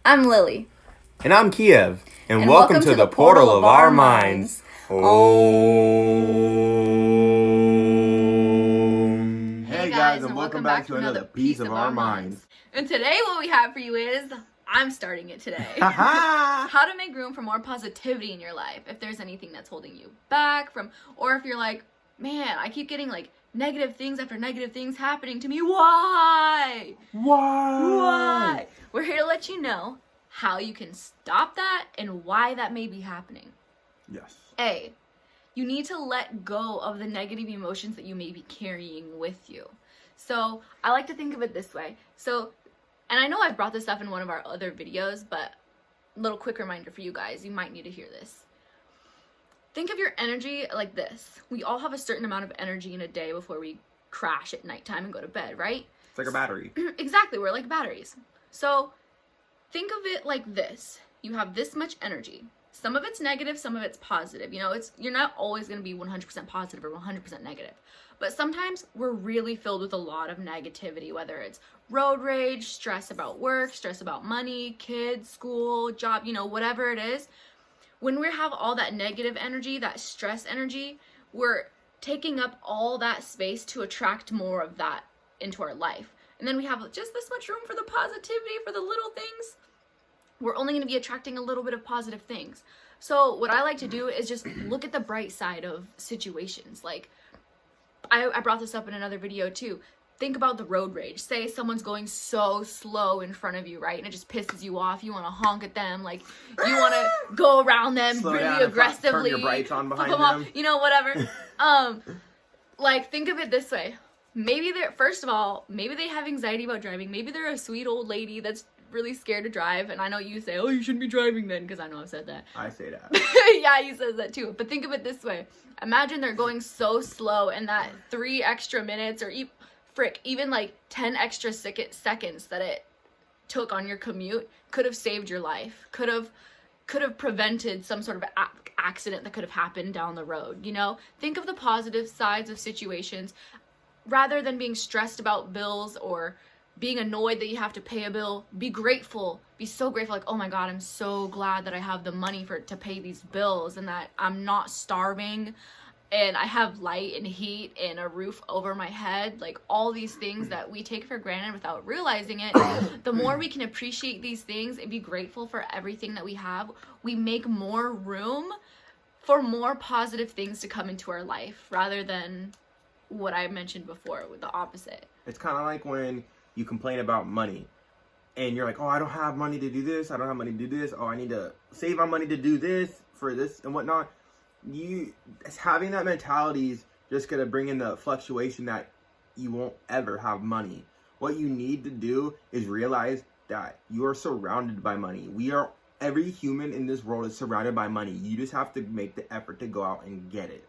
I'm Lily. And I'm Kiev. And welcome to the portal of our minds. Hey guys, and welcome back to another piece of our minds. And today what we have for you is, I'm starting it today. How to make room for more positivity in your life. If there's anything that's holding you back from, or if you're like, man, I keep getting like negative things after negative things happening to me. Why? We're here to let you know how you can stop that and why that may be happening. Yes. A, you need to let go of the negative emotions that you may be carrying with you. So I like to think of it this way. So, and I know I've brought this up in one of our other videos, but a little quick reminder for you guys, you might need to hear this. Think of your energy like this. We all have a certain amount of energy in a day before we crash at nighttime and go to bed, right? It's like a battery. Exactly, we're like batteries. So think of it like this. You have this much energy. Some of it's negative, some of it's positive. You know, you're not always going to be 100% positive or 100% negative. But sometimes we're really filled with a lot of negativity, whether it's road rage, stress about work, stress about money, kids, school, job, you know, whatever it is. When we have all that negative energy, that stress energy, we're taking up all that space to attract more of that into our life. And then we have just this much room for the positivity, for the little things. We're only going to be attracting a little bit of positive things. So what I like to do is just look at the bright side of situations. Like, I brought this up in another video too. Think about the road rage. Say someone's going so slow in front of you, right? And it just pisses you off. You want to honk at them. Like, you want to go around them Slow really down aggressively. Turn your brights on behind them. Off, you know, whatever. Like, think of it this way. Maybe first of all, maybe they have anxiety about driving. Maybe they're a sweet old lady that's really scared to drive. And I know you say, oh, you shouldn't be driving then, because I know I've said that. I say that. Yeah, you said that too. But think of it this way. Imagine they're going so slow, and that 3 extra minutes or even like 10 extra seconds that it took on your commute could have saved your life, could have prevented some sort of accident that could have happened down the road. You know, think of the positive sides of situations rather than being stressed about bills or being annoyed that you have to pay a bill. Be grateful. Be so grateful. Like, oh my God, I'm so glad that I have the money to pay these bills and that I'm not starving and I have light and heat and a roof over my head. Like, all these things that we take for granted without realizing it. The more we can appreciate these things and be grateful for everything that we have, we make more room for more positive things to come into our life rather than what I mentioned before with the opposite. It's kind of like when you complain about money and you're like, oh, I don't have money to do this. I don't have money to do this. Oh, I need to save my money to do this for this and whatnot. Having that mentality is just going to bring in the fluctuation that you won't ever have money. What you need to do is realize that you are surrounded by money. Every human in this world is surrounded by money. You just have to make the effort to go out and get it.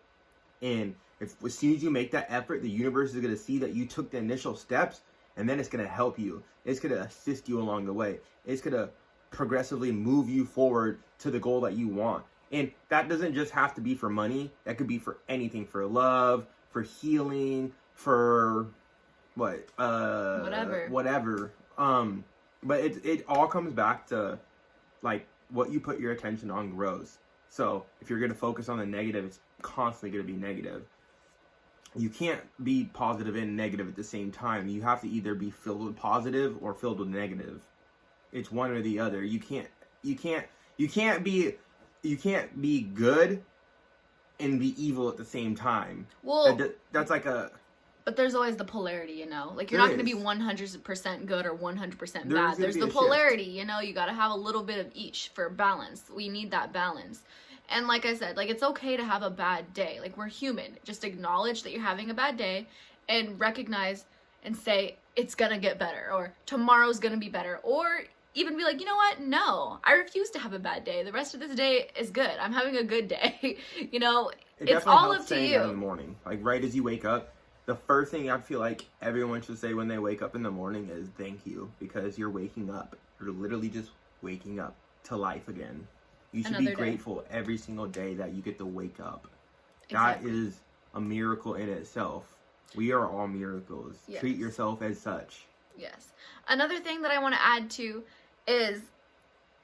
And as soon as you make that effort, the universe is going to see that you took the initial steps, and then it's going to help you. It's going to assist you along the way. It's going to progressively move you forward to the goal that you want. And that doesn't just have to be for money. That could be for anything, for love, for healing, for whatever. But it all comes back to like what you put your attention on grows. So if you're going to focus on the negative, it's constantly going to be negative. You can't be positive and negative at the same time. You have to either be filled with positive or filled with negative. It's one or the other. You can't be good and be evil at the same time. Well, that's like but there's always the polarity, you know? Like, you're not going to be 100% good or 100% bad. There's the polarity, you know? You got to have a little bit of each for balance. We need that balance. And like I said, like, it's okay to have a bad day. Like, we're human. Just acknowledge that you're having a bad day and recognize and say, it's going to get better, or tomorrow's going to be better, or even be like, you know what? No, I refuse to have a bad day. The rest of this day is good. I'm having a good day. You know, it's all up to you. In the morning, like right as you wake up, the first thing I feel like everyone should say when they wake up in the morning is thank you, because you're waking up. You're literally just waking up to life again. You should be grateful every single day that you get to wake up. Exactly. That is a miracle in itself. We are all miracles. Treat yourself as such. Yes. Another thing that I want to add to is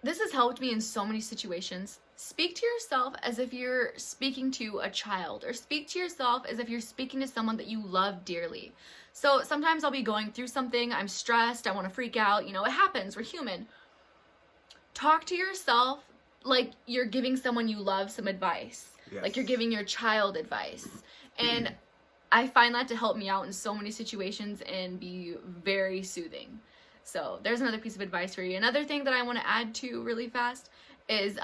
this has helped me in so many situations. Speak to yourself as if you're speaking to a child, or speak to yourself as if you're speaking to someone that you love dearly. So sometimes I'll be going through something, I'm stressed, I want to freak out, you know, it happens, we're human. Talk to yourself like you're giving someone you love some advice. Yes. Like you're giving your child advice. And I find that to help me out in so many situations and be very soothing. So there's another piece of advice for you. Another thing that I want to add to really fast is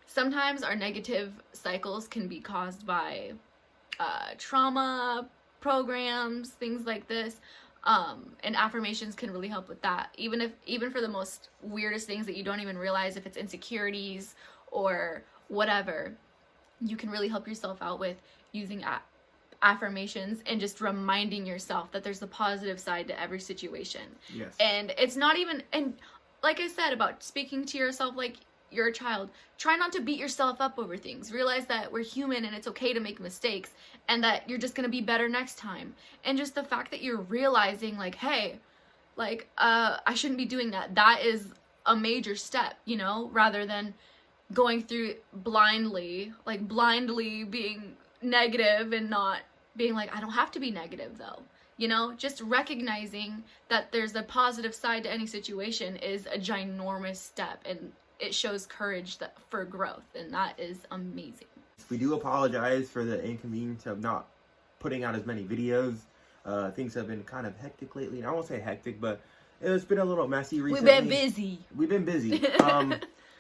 sometimes our negative cycles can be caused by trauma programs, things like this. And affirmations can really help with that. Even for the most weirdest things that you don't even realize, if it's insecurities or whatever, you can really help yourself out with using affirmations and just reminding yourself that there's a positive side to every situation. Yes. And it's not even, and like I said about speaking to yourself like you're a child, try not to beat yourself up over things. Realize that we're human and it's okay to make mistakes, and that you're just going to be better next time. And just the fact that you're realizing like, hey, like, I shouldn't be doing that. That is a major step, you know, rather than going through blindly being negative and not being like, I don't have to be negative though. You know, just recognizing that there's a positive side to any situation is a ginormous step, and it shows courage for growth, and that is amazing. We do apologize for the inconvenience of not putting out as many videos. Things have been kind of hectic lately. And I won't say hectic, but it's been a little messy recently. We've been busy.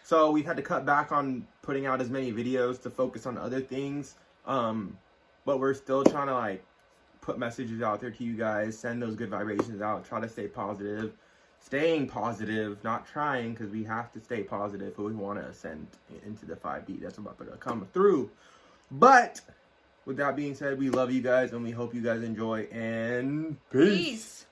So we've had to cut back on putting out as many videos to focus on other things. But we're still trying to like put messages out there to you guys, send those good vibrations out, try to stay positive. Staying positive, not trying, because we have to stay positive if we want to ascend into the 5D. That's about to come through. But with that being said, we love you guys and we hope you guys enjoy, and peace.